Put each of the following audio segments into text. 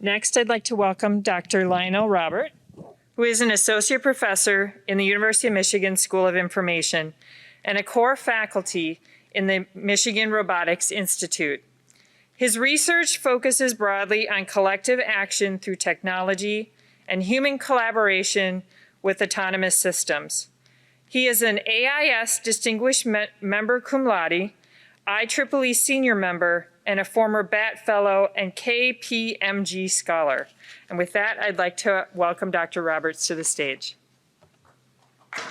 Next, I'd like to welcome Dr. Lionel Robert, who is an associate professor in the University of Michigan School of Information and a core faculty in the Michigan Robotics Institute. His research focuses broadly on collective action through technology and human collaboration with autonomous systems. He is an AIS Distinguished Member Cum Laude, IEEE Senior Member, and a former BAT Fellow and KPMG Scholar. And with that, I'd like to welcome Dr. Roberts to the stage. All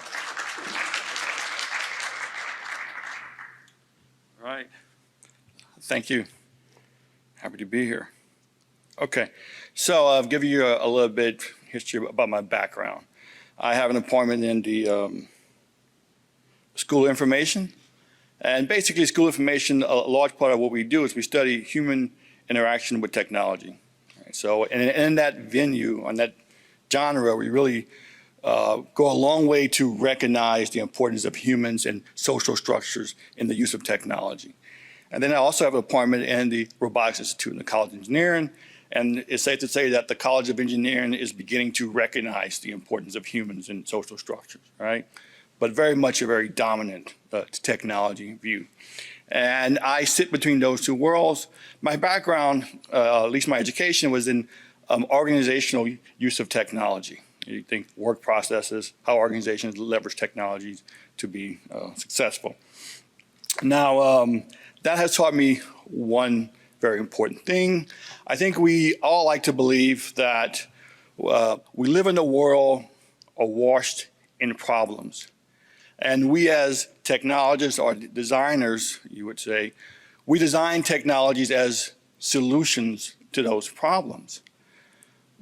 right. Thank you. Happy to be here. Okay, so I'll give you a little bit history about my background. I have an appointment in the School of Information. And basically, School of Information, a large part of what we do is we study human interaction with technology. Right? So in that venue, on that genre, we really go a long way to recognize the importance of humans and social structures in the use of technology. And then I also have an appointment in the Robotics Institute in the College of Engineering. And it's safe to say that the College of Engineering is beginning to recognize the importance of humans in social structures, right? But very much a very dominant technology view. And I sit between those two worlds. My background, at least my education, was in organizational use of technology. You think work processes, how organizations leverage technologies to be successful. Now, that has taught me one very important thing. I think we all like to believe that we live in a world awash in problems. And we as technologists or designers, you would say, we design technologies as solutions to those problems.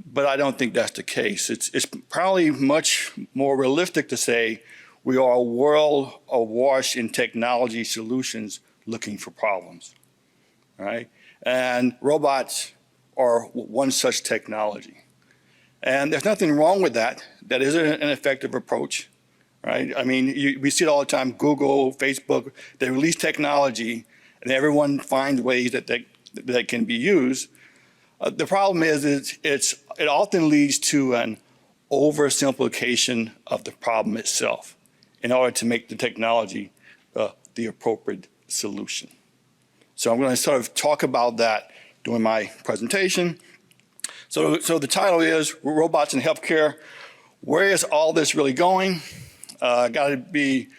But I don't think that's the case. It's probably much more realistic to say we are a world awash in technology solutions looking for problems, right? And robots are one such technology. And there's nothing wrong with that. That is an effective approach. Right? I mean, we see it all the time, Google, Facebook, they release technology and everyone finds ways that can be used. The problem is it often leads to an oversimplification of the problem itself in order to make the technology the appropriate solution. So I'm going to sort of talk about that during my presentation. So the title is Robots in Healthcare. Where is all this really going? Got to be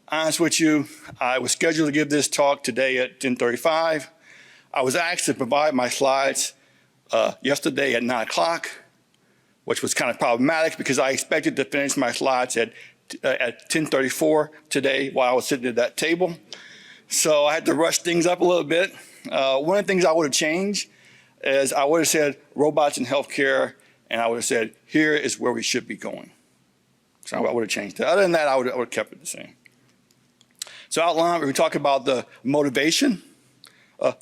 honest with you, I was scheduled to give this talk today at 10:35. I was asked to provide my slides yesterday at 9 o'clock, which was kind of problematic because I expected to finish my slides at 10:34 today while I was sitting at that table. So I had to rush things up a little bit. One of the things I would have changed is I would have said robots in healthcare, and I would have said, here is where we should be going. So I would have changed that. Other than that, I would have kept it the same. So outline, we talk about the motivation,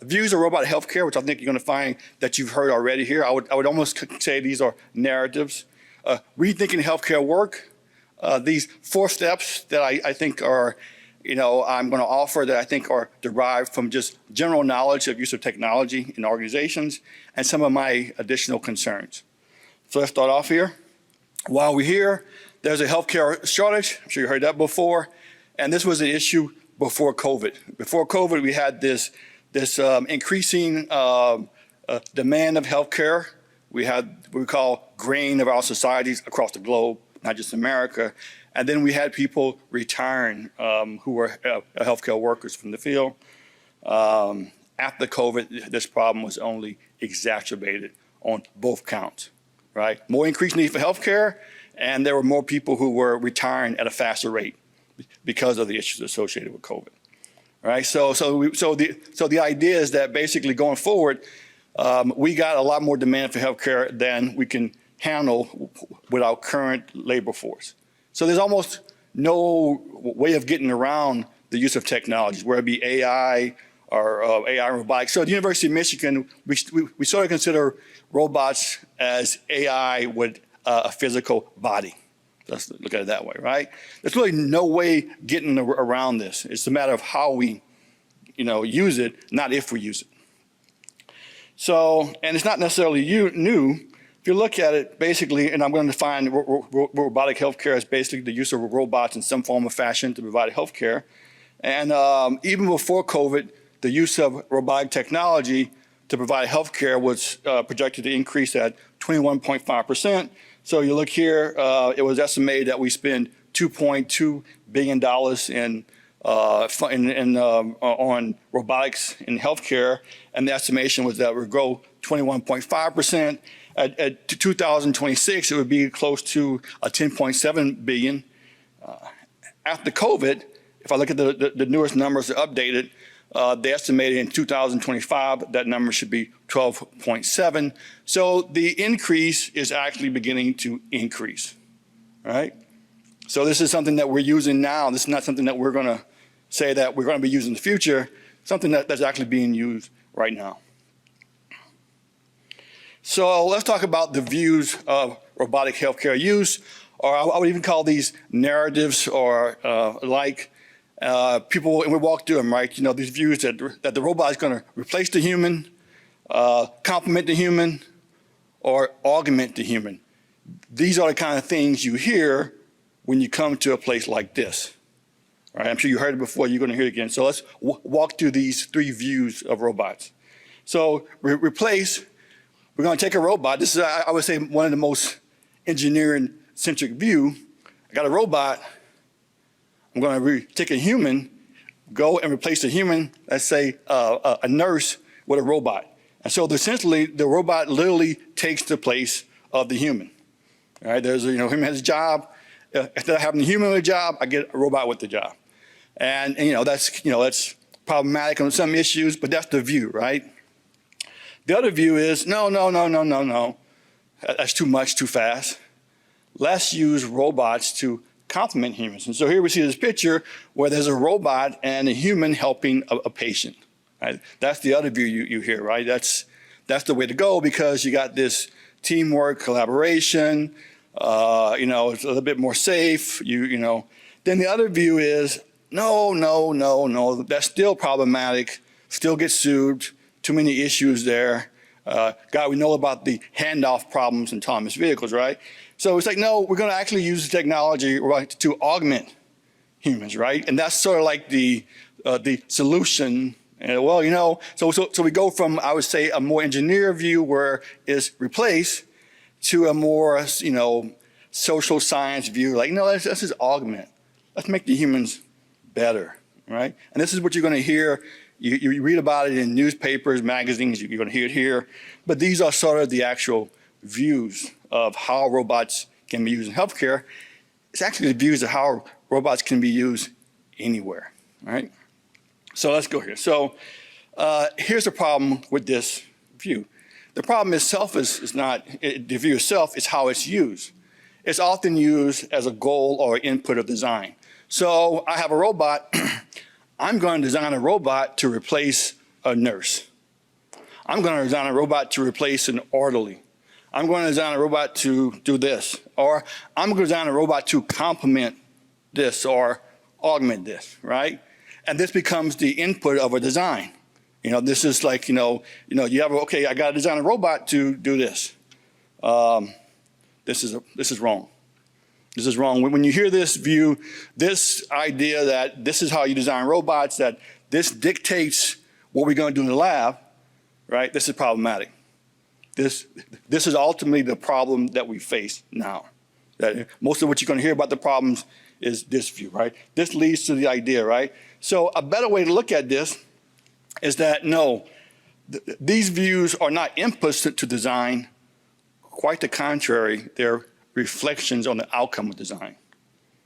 views of robotic healthcare, which I think you're going to find that you've heard already here. I would almost say these are narratives. Rethinking healthcare work. These 4 steps that I think are, I'm going to offer that I think are derived from just general knowledge of use of technology in organizations and some of my additional concerns. So let's start off here. While we're here, there's a healthcare shortage. I'm sure you heard that before. And this was an issue before COVID. Before COVID, we had this increasing demand of healthcare. We had what we call grain of our societies across the globe, not just America. And then we had people retiring who were healthcare workers from the field. After COVID, this problem was only exacerbated on both counts, right? More increased need for healthcare, and there were more people who were retiring at a faster rate because of the issues associated with COVID, right? So the idea is that basically going forward, we got a lot more demand for healthcare than we can handle with our current labor force. So there's almost no way of getting around the use of technologies, whether it be AI or AI robotics. So at the University of Michigan, we sort of consider robots as AI with a physical body. Let's look at it that way, right? There's really no way getting around this. It's a matter of how we, use it, not if we use it. So, and it's not necessarily new. If you look at it, basically, and I'm going to define robotic healthcare as basically the use of robots in some form or fashion to provide healthcare. And even before COVID, the use of robotic technology to provide healthcare was projected to increase at 21.5%. So you look here, it was estimated that we spend $2.2 billion on robotics in healthcare, and the estimation was that it would grow 21.5%. At 2026, it would be close to $10.7 billion. After COVID, if I look at the newest numbers updated, they estimated in 2025 that number should be 12.7. So the increase is actually beginning to increase, right? So this is something that we're using now. This is not something that we're going to say that we're going to be using in the future, something that's actually being used right now. So let's talk about the views of robotic healthcare use, or I would even call these narratives or people, and we walk through them, right? You know, these views that the robot is going to replace the human, complement the human, or augment the human. These are the kind of things you hear when you come to a place like this. Right? I'm sure you heard it before, you're going to hear it again. So let's walk through these three views of robots. So replace, we're going to take a robot. This is, I would say, one of the most engineering-centric view. I got a robot. I'm going to take a human, go and replace a human, let's say a nurse, with a robot. And so essentially, the robot literally takes the place of the human. All right, there's, human has a job. Instead of having the human with a job, I get a robot with the job. And that's problematic on some issues, but that's the view, right? The other view is, no. That's too much, too fast. Let's use robots to complement humans. And so here we see this picture where there's a robot and a human helping a patient. Right? That's the other view you hear, right? That's the way to go, because you got this teamwork, collaboration. It's a little bit more safe. Then the other view is no. That's still problematic. Still get sued. Too many issues there. God, we know about the handoff problems in autonomous vehicles, right? So it's like, no, we're going to actually use the technology, right, to augment humans, right? And that's sort of like the solution. And so we go from, I would say, a more engineer view where it's replace to a more, social science view. Like, no, let's just augment. Let's make the humans better, right? And this is what you're going to hear. You read about it in newspapers, magazines. You're going to hear it here. But these are sort of the actual views of how robots can be used in healthcare. It's actually the views of how robots can be used anywhere, right? So let's go here. So here's the problem with this view. The problem itself is not, the view itself is how it's used. It's often used as a goal or input of design. So I have a robot. I'm going to design a robot to replace a nurse. I'm going to design a robot to replace an orderly. I'm going to design a robot to do this. Or I'm going to design a robot to complement this or augment this, right? And this becomes the input of a design. This is like, you have, okay, I got to design a robot to do this. This is wrong. This is wrong. When you hear this view, this idea that this is how you design robots, that this dictates what we're going to do in the lab, right? This is problematic. This is ultimately the problem that we face now. That most of what you're going to hear about the problems is this view, right? This leads to the idea, right? So a better way to look at this is that, no, these views are not inputs to design. Quite the contrary, they're reflections on the outcome of design.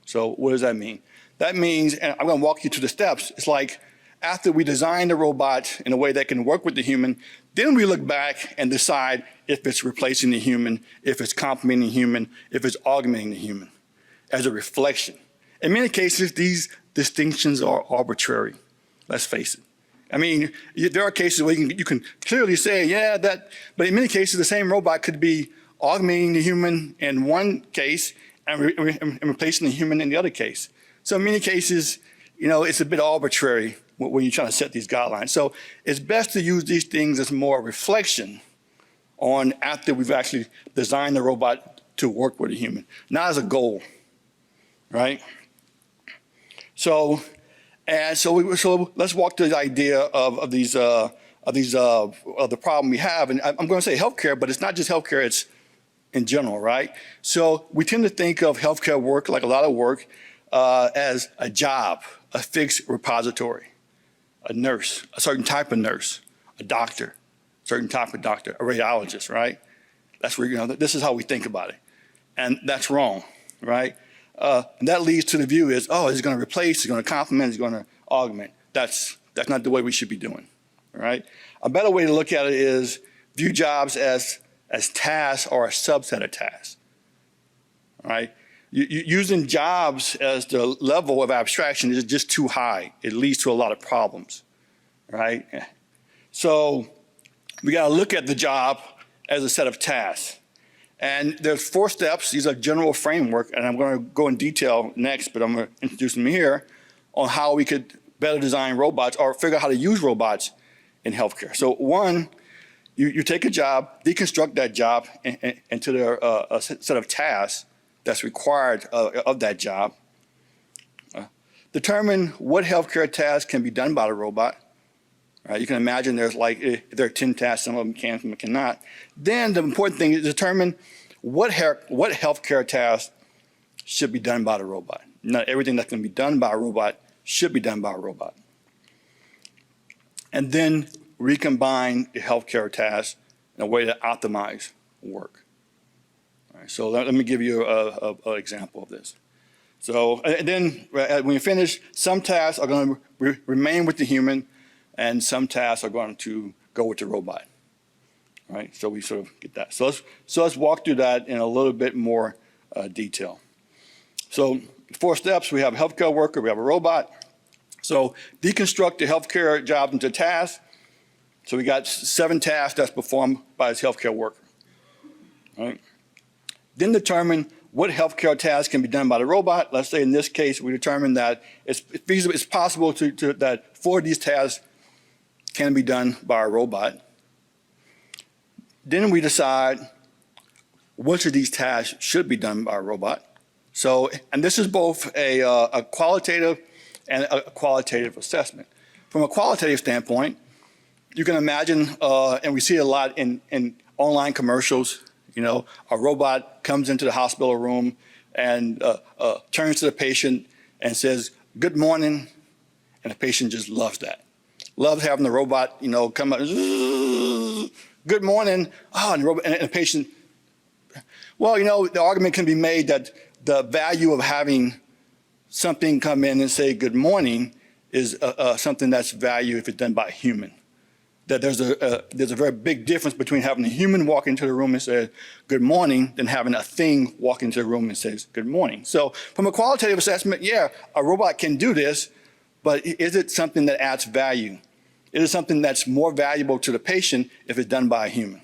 So what does that mean? That means, and I'm going to walk you through the steps. It's like after we design the robot in a way that can work with the human, then we look back and decide if it's replacing the human, if it's complementing the human, if it's augmenting the human as a reflection. In many cases, these distinctions are arbitrary. Let's face it. I mean, there are cases where you can clearly say, yeah, but in many cases, the same robot could be augmenting the human in one case and replacing the human in the other case. So in many cases, it's a bit arbitrary when you're trying to set these guidelines. So it's best to use these things as more reflection on after we've actually designed the robot to work with a human, not as a goal, right? So let's walk through the idea of the problem we have. And I'm going to say healthcare, but it's not just healthcare, it's in general, right? So we tend to think of healthcare work, like a lot of work, as a job, a fixed repository, a nurse, a certain type of nurse, a doctor, a certain type of doctor, a radiologist, right? That's where, this is how we think about it. And that's wrong, right? And that leads to the view is, oh, it's going to replace, it's going to complement, it's going to augment. That's not the way we should be doing, right? A better way to look at it is view jobs as tasks or a subset of tasks, right? Using jobs as the level of abstraction is just too high. It leads to a lot of problems, right? So we got to look at the job as a set of tasks. And there's 4 steps. These are general framework, and I'm going to go in detail next, but I'm going to introduce them here on how we could better design robots or figure out how to use robots in healthcare. So 1, you take a job, deconstruct that job into a set of tasks that's required of that job. Determine what healthcare tasks can be done by the robot. You can imagine there's there are 10 tasks, some of them can, some of them cannot. Then the important thing is determine what healthcare tasks should be done by the robot. Not everything that can be done by a robot should be done by a robot. And then recombine the healthcare tasks in a way to optimize work. All right, so let me give you an example of this. So, and then when you finish, some tasks are going to remain with the human, and some tasks are going to go with the robot, right? So we sort of get that. So let's walk through that in a little bit more detail. So 4 steps, we have a healthcare worker, we have a robot. So deconstruct the healthcare job into tasks. So we got 7 tasks that's performed by this healthcare worker, right? Then determine what healthcare tasks can be done by the robot. Let's say in this case, we determine that it's feasible, it's possible that 4 of these tasks can be done by a robot. Then we decide which of these tasks should be done by a robot. So, and this is both a qualitative and a qualitative assessment. From a qualitative standpoint, you can imagine, and we see a lot in online commercials, a robot comes into the hospital room and turns to the patient and says, "Good morning," and the patient just loves that. Loves having the robot, come up, "Good morning." Oh, and the patient, well, the argument can be made that the value of having something come in and say good morning is something that's value if it's done by a human. That there's a very big difference between having a human walk into the room and say good morning than having a thing walk into the room and says good morning. So from a qualitative assessment, yeah, a robot can do this, but is it something that adds value? Is it something that's more valuable to the patient if it's done by a human?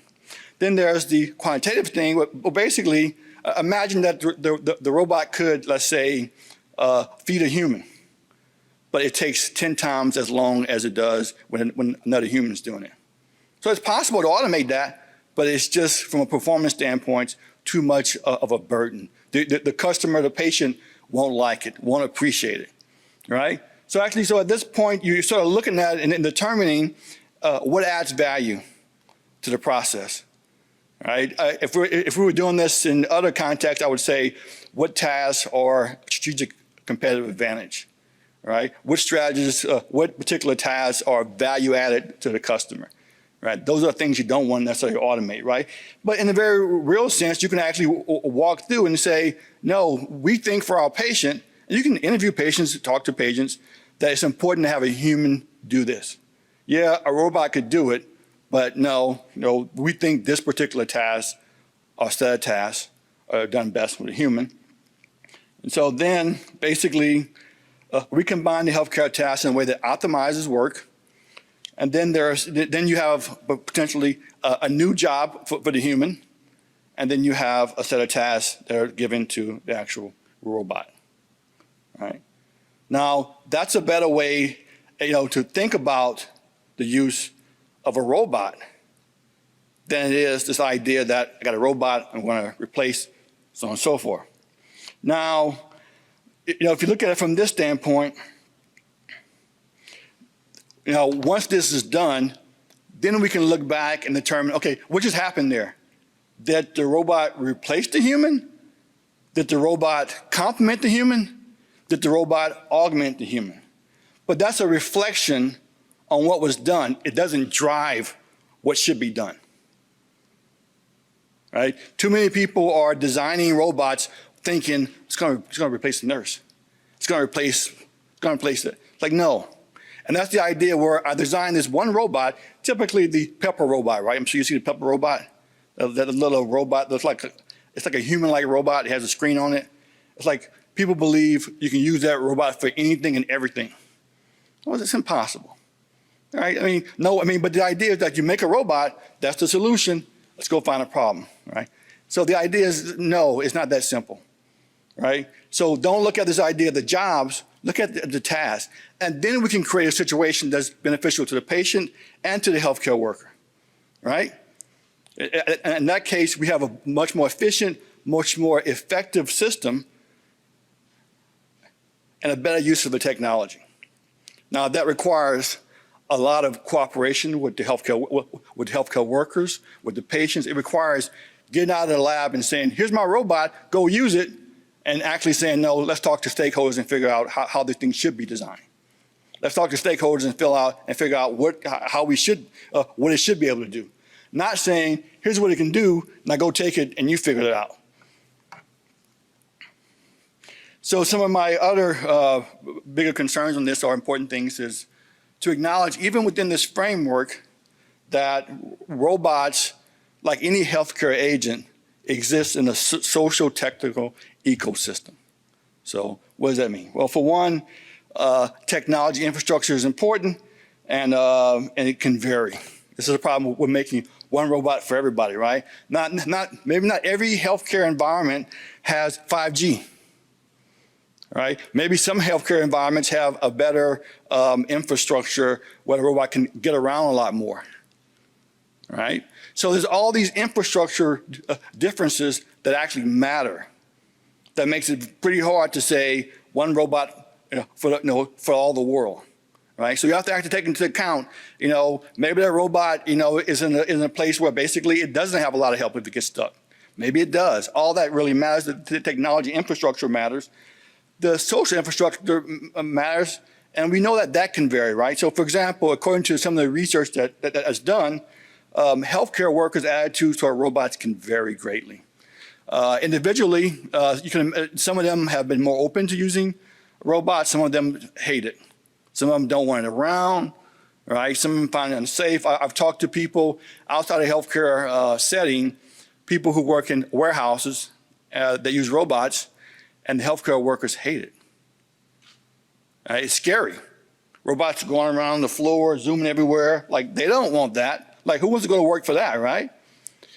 Then there's the quantitative thing. Well, basically, imagine that the robot could, let's say, feed a human, but it takes 10 times as long as it does when another human is doing it. So it's possible to automate that, but it's just, from a performance standpoint, too much of a burden. The customer, the patient, won't like it, won't appreciate it, right? So actually, at this point, you're sort of looking at it and determining what adds value to the process, right? If we were doing this in other contexts, I would say, what tasks are strategic competitive advantage, right? Which strategies, what particular tasks are value added to the customer, right? Those are things you don't want to necessarily automate, right? But in a very real sense, you can actually walk through and say, no, we think for our patient, and you can interview patients, talk to patients, that it's important to have a human do this. Yeah, a robot could do it, but no, we think this particular task or set of tasks are done best with a human. And so then, basically, we combine the healthcare tasks in a way that optimizes work. And then you have potentially a new job for the human. And then you have a set of tasks that are given to the actual robot, right? Now, that's a better way to think about the use of a robot than it is this idea that I got a robot I'm going to replace, so on and so forth. Now, if you look at it from this standpoint, once this is done, then we can look back and determine, okay, what just happened there? Did the robot replace the human? Did the robot complement the human? Did the robot augment the human? But that's a reflection on what was done. It doesn't drive what should be done. Right? Too many people are designing robots thinking it's going to replace the nurse. It's going to replace it. Like, no. And that's the idea where I designed this one robot, typically the Pepper robot, right? I'm sure you see the Pepper robot, that little robot that's it's like a human-like robot. It has a screen on it. It's like people believe you can use that robot for anything and everything. Well, it's impossible, right? But the idea is that you make a robot, that's the solution. Let's go find a problem, right? So the idea is, no, it's not that simple, right? So don't look at this idea of the jobs, look at the task. And then we can create a situation that's beneficial to the patient and to the healthcare worker, right? In that case, we have a much more efficient, much more effective system and a better use of the technology. Now, that requires a lot of cooperation with the healthcare workers, with the patients. It requires getting out of the lab and saying, here's my robot, go use it, and actually saying, no, let's talk to stakeholders and figure out how this thing should be designed. Let's talk to stakeholders and figure out what it should be able to do. Not saying, here's what it can do, now go take it and you figure it out. So some of my other bigger concerns on this or important things is to acknowledge, even within this framework, that robots, like any healthcare agent, exist in a social technical ecosystem. So what does that mean? Well, for one, technology infrastructure is important and it can vary. This is a problem with making one robot for everybody, right? Maybe not every healthcare environment has 5G. Right? Maybe some healthcare environments have a better infrastructure where the robot can get around a lot more. Right? So there's all these infrastructure differences that actually matter. That makes it pretty hard to say one robot for all the world. Right? So you have to actually take into account, maybe that robot, is in a place where basically it doesn't have a lot of help if it gets stuck. Maybe it does. All that really matters. The technology infrastructure matters. The social infrastructure matters, and we know that can vary, right? So, for example, according to some of the research that is done, healthcare workers' attitudes toward robots can vary greatly. Individually, some of them have been more open to using robots. Some of them hate it. Some of them don't want it around, right? Some of them find it unsafe. I've talked to people outside of healthcare setting, people who work in warehouses that use robots, and the healthcare workers hate it. It's scary. Robots going around the floor, zooming everywhere. Like, they don't want that. Like, who wants to go to work for that, right?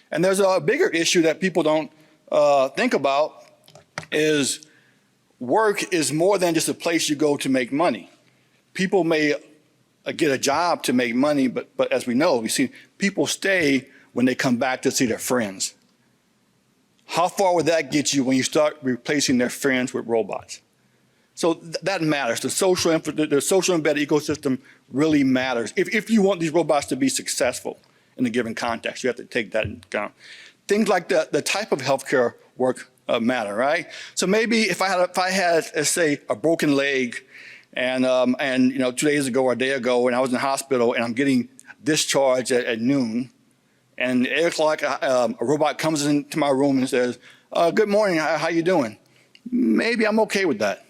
And there's a bigger issue that people don't think about is work is more than just a place you go to make money. People may get a job to make money, but as we know, people stay when they come back to see their friends. How far would that get you when you start replacing their friends with robots? So that matters. The social embedded ecosystem really matters. If you want these robots to be successful in a given context, you have to take that into account. Things like the type of healthcare work matter, right? So maybe if I had, let's say, a broken leg, and 2 days ago or a day ago, and I was in the hospital, and I'm getting discharged at noon. And at 8 o'clock, a robot comes into my room and says, good morning, how you doing? Maybe I'm okay with that.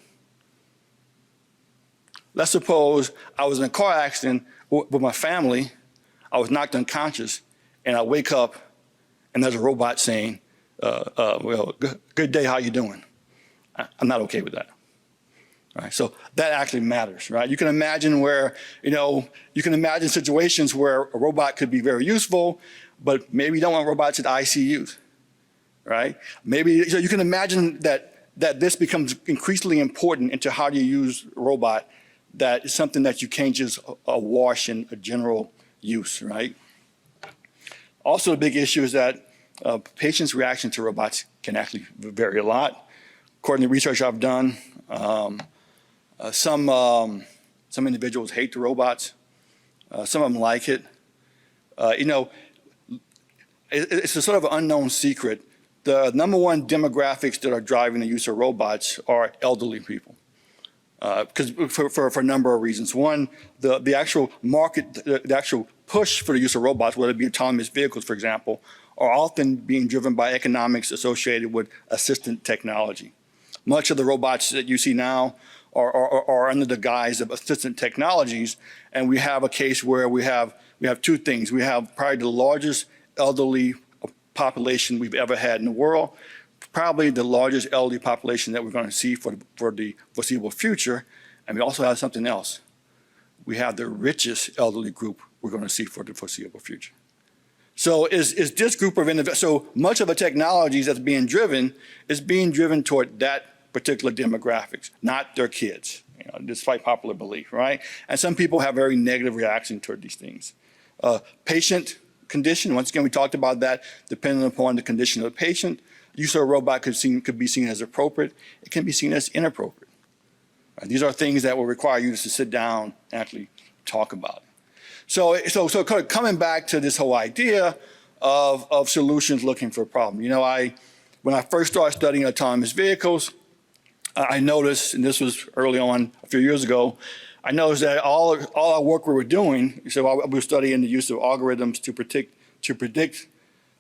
Let's suppose I was in a car accident with my family, I was knocked unconscious, and I wake up and there's a robot saying, well, good day, how you doing? I'm not okay with that. All right, so that actually matters, right? You can imagine situations where a robot could be very useful, but maybe you don't want robots at ICUs, right? Maybe, so you can imagine that this becomes increasingly important into how do you use a robot that is something that you can't just wash in a general use, right? Also, the big issue is that patients' reaction to robots can actually vary a lot. According to research I've done, some individuals hate the robots. Some of them like it. It's a sort of unknown secret. The number one demographics that are driving the use of robots are elderly people. Because for a number of reasons. One, the actual market, the actual push for the use of robots, whether it be autonomous vehicles, for example, are often being driven by economics associated with assistant technology. Much of the robots that you see now are under the guise of assistant technologies, and we have a case where we have two things. We have probably the largest elderly population we've ever had in the world, probably the largest elderly population that we're going to see for the foreseeable future, and we also have something else. We have the richest elderly group we're going to see for the foreseeable future. So is this group of individuals, so much of the technologies that's being driven is being driven toward that particular demographics, not their kids, despite popular belief, right? And some people have very negative reaction toward these things. Patient condition, once again, we talked about that, depending upon the condition of the patient. Use of a robot could be seen as appropriate. It can be seen as inappropriate. These are things that will require you to sit down and actually talk about. So kind of coming back to this whole idea of solutions looking for a problem. When I first started studying autonomous vehicles, I noticed, and this was early on a few years ago, I noticed that all our work we were doing, so we were studying the use of algorithms to predict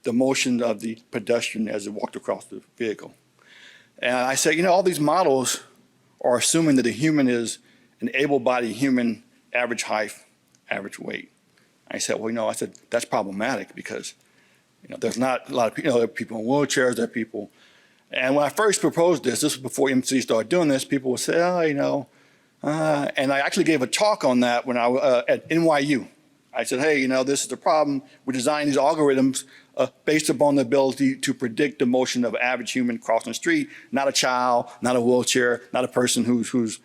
the motion of the pedestrian as it walked across the vehicle. And I said, all these models are assuming that a human is an able-bodied human, average height, average weight. I said, well, that's problematic because, there's not a lot of people, there are people in wheelchairs, there are people. And when I first proposed this was before MC started doing this, people would say, and I actually gave a talk on that when I was at NYU. I said, hey, this is the problem. We're designing these algorithms based upon the ability to predict the motion of average human crossing the street, not a child, not a wheelchair, not a person who's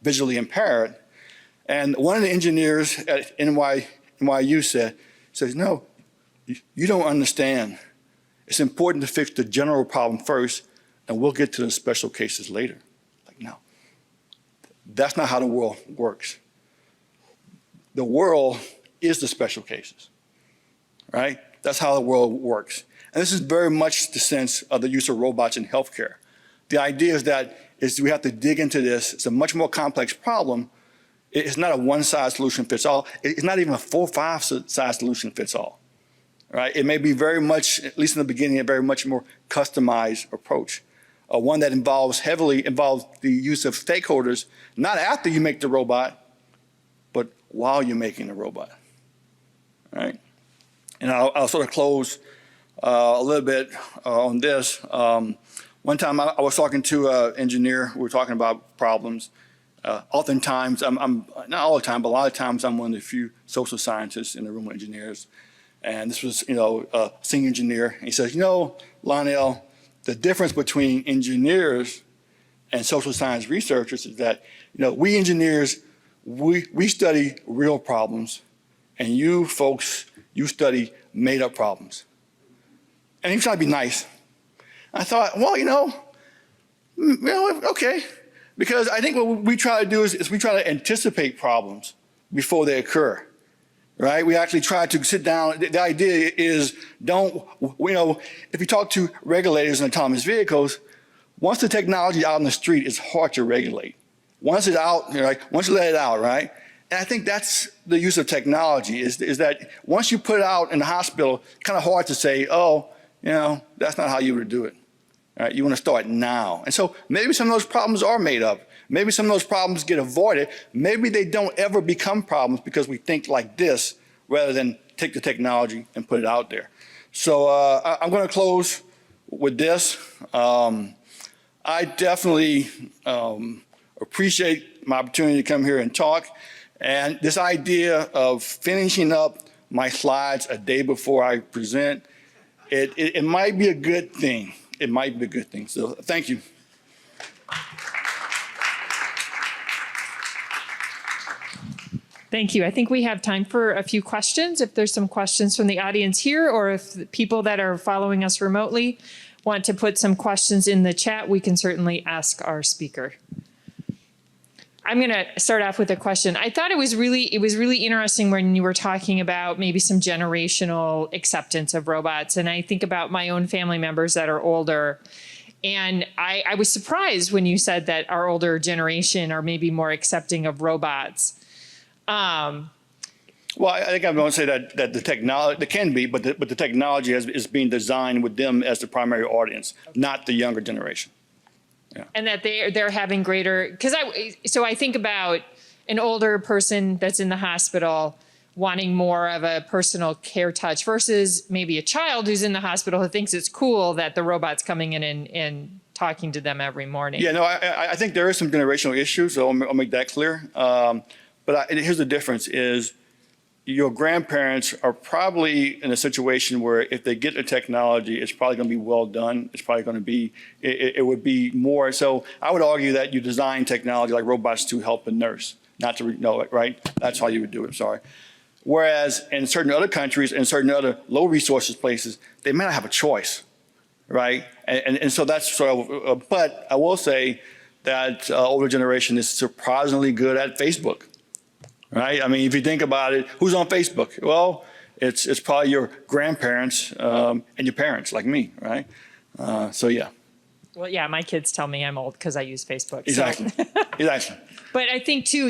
visually impaired. And one of the engineers at NYU says, no, you don't understand. It's important to fix the general problem first, and we'll get to the special cases later. Like, no, that's not how the world works. The world is the special cases, right? That's how the world works. And this is very much the sense of the use of robots in healthcare. The idea is we have to dig into this. It's a much more complex problem. It's not a one-size solution fits all. It's not even a 4-5 size solution fits all, right? It may be very much, at least in the beginning, a very much more customized approach. One that heavily involves the use of stakeholders, not after you make the robot, but while you're making the robot, right? And I'll sort of close a little bit on this. One time I was talking to an engineer. We were talking about problems. Oftentimes, I'm not all the time, but a lot of times I'm one of the few social scientists in the room with engineers. And this was, a senior engineer. And he says, Lionel, the difference between engineers and social science researchers is that, we engineers, we study real problems, and you folks, you study made-up problems. And he was trying to be nice. I thought, well, okay. Because I think what we try to do is we try to anticipate problems before they occur, right? We actually try to sit down. The idea is if you talk to regulators in autonomous vehicles, once the technology is out on the street, it's hard to regulate. Once it's out, once you let it out, right? And I think that's the use of technology is that once you put it out in the hospital, it's kind of hard to say, that's not how you would do it. Right? You want to start now. And so maybe some of those problems are made up. Maybe some of those problems get avoided. Maybe they don't ever become problems because we think like this rather than take the technology and put it out there. So I'm going to close with this. I definitely appreciate my opportunity to come here and talk. And this idea of finishing up my slides a day before I present, it might be a good thing. It might be a good thing. So thank you. Thank you. I think we have time for a few questions. If there's some questions from the audience here, or if the people that are following us remotely want to put some questions in the chat, we can certainly ask our speaker. I'm going to start off with a question. I thought it was really interesting when you were talking about maybe some generational acceptance of robots. And I think about my own family members that are older. And I was surprised when you said that our older generation are maybe more accepting of robots. Well, I think I'm going to say that the technology, they can be, but the technology is being designed with them as the primary audience, not the younger generation. Yeah. And that they're having greater, because I think about an older person that's in the hospital wanting more of a personal care touch versus maybe a child who's in the hospital who thinks it's cool that the robot's coming in and talking to them every morning. Yeah, no, I think there is some generational issues, so I'll make that clear. But here's the difference is your grandparents are probably in a situation where if they get the technology, it's probably going to be well done. It's probably going to be, it would be more. So I would argue that you design technology like robots to help a nurse, not to know it, right? That's how you would do it, sorry. Whereas in certain other countries and certain other low resources places, they may not have a choice, right? And so that's sort of, but I will say that older generation is surprisingly good at Facebook. Right? I mean, if you think about it, who's on Facebook? Well, it's probably your grandparents and your parents, like me, right? So yeah. Well, yeah, my kids tell me I'm old because I use Facebook. Exactly. So. Exactly. But I think too,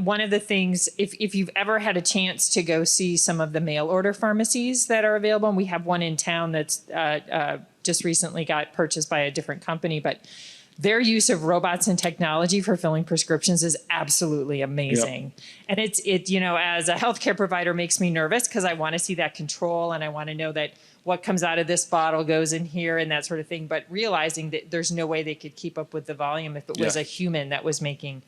one of the things, if you've ever had a chance to go see some of the mail order pharmacies that are available, and we have one in town that's just recently got purchased by a different company, but their use of robots and technology for filling prescriptions is absolutely amazing. Yep. And it as a healthcare provider makes me nervous because I want to see that control and I want to know that what comes out of this bottle goes in here and that sort of thing. But realizing that there's no way they could keep up with the volume if it was a human that was making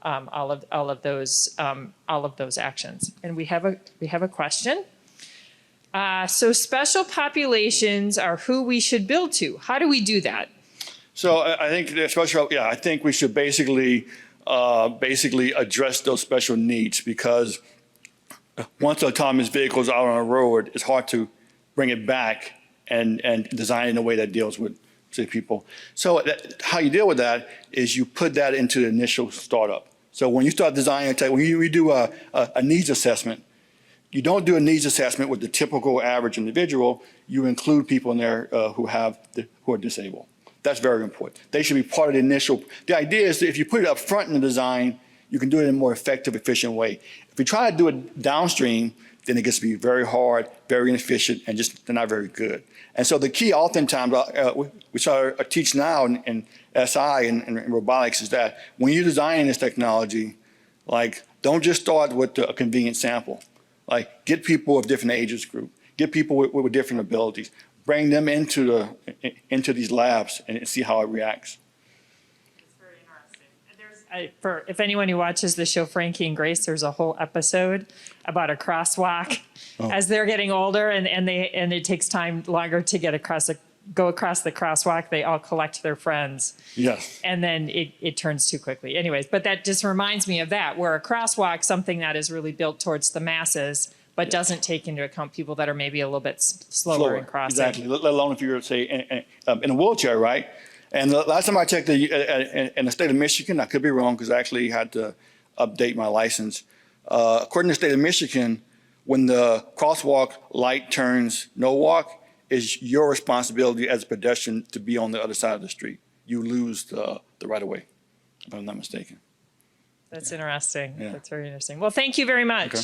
all of those actions. And we have a question. So special populations are who we should build to. How do we do that? So I think I think we should basically address those special needs because once autonomous vehicles are on a road, it's hard to bring it back and design in a way that deals with people. So how you deal with that is you put that into the initial startup. So when you start designing, when you do a needs assessment, you don't do a needs assessment with the typical average individual. You include people in there who are disabled. That's very important. They should be part of the initial. The idea is that if you put it up front in the design, you can do it in a more effective, efficient way. If you try to do it downstream, then it gets to be very hard, very inefficient, and just they're not very good. And so the key oftentimes, which I teach now in SI and robotics, is that when you're designing this technology, like don't just start with a convenient sample. Like get people of different ages group, get people with different abilities. Bring them into these labs and see how it reacts. It's very interesting. If anyone who watches the show Frankie and Grace, there's a whole episode about a crosswalk as they're getting older and it takes time longer to go across the crosswalk. They all collect their friends. Yes. And then it turns too quickly. Anyways, but that just reminds me of that, where a crosswalk, something that is really built towards the masses, but doesn't take into account people that are maybe a little bit slower in crossing. Exactly, let alone if you're, say, in a wheelchair, right? And the last time I checked in the state of Michigan, I could be wrong because I actually had to update my license. According to the state of Michigan, when the crosswalk light turns no walk, it's your responsibility as a pedestrian to be on the other side of the street. You lose the right of way, if I'm not mistaken. That's interesting. Yeah. That's very interesting. Well, thank you very much. Okay.